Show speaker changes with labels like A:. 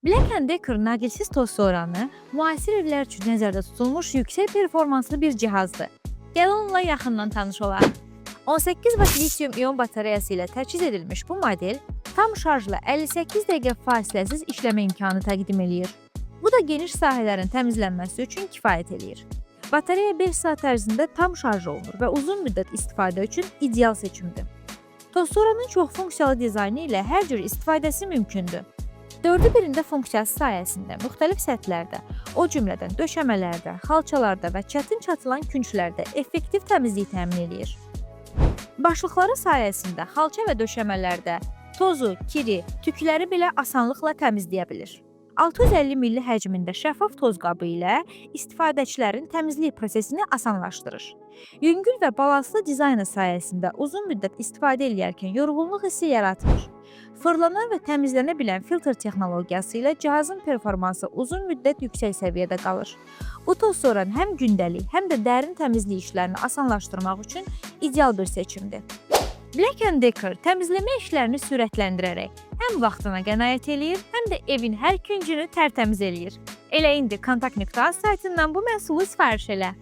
A: Black & Decker naqilsiz toz soranı müasir evlər üçün nəzərdə tutulmuş yüksək performanslı bir cihazdır. Gəl onunla yaxından tanış olaq. 18 watt litium-ion batareyası ilə təchiz edilmiş bu model tam şarjla 58 dəqiqə fasiləsiz işləmə imkanı təqdim edir. Bu da geniş sahələrin təmizlənməsi üçün kifayət edir. Batareya 5 saat ərzində tam şarj olunur və uzun müddət istifadə üçün ideal seçimdir. Toz soranın çox funksiyalı dizaynı ilə hər cür istifadəsi mümkündür. Dördü birində funksiyası sayəsində müxtəlif səthlərdə, o cümlədən döşəmələrdə, xalçalarda və çətin çatılan künclərdə effektiv təmizlik təmin edir. Başlıqları sayəsində xalça və döşəmələrdə tozu, kiri, tükləri belə asanlıqla təmizləyə bilir. 650 milli həcmində şəffaf toz qabı ilə istifadəçilərin təmizlik prosesini asanlaşdırır. Yüngül və balanslı dizaynı sayəsində uzun müddət istifadə edərkən yorğunluq hissi yaratmır. Fırlanan və təmizlənə bilən filtr texnologiyası ilə cihazın performansı uzun müddət yüksək səviyyədə qalır. Bu toz soran həm gündəlik, həm də dərin təmizlik işlərini asanlaşdırmaq üçün ideal bir seçimdir. Black & Decker təmizləmə işlərini sürətləndirərək həm vaxtına qənaət eləyir, həm də evin hər küncünü tərtəmiz eləyir. Elə indi kontakt.az saytından bu məhsulu sifariş elə.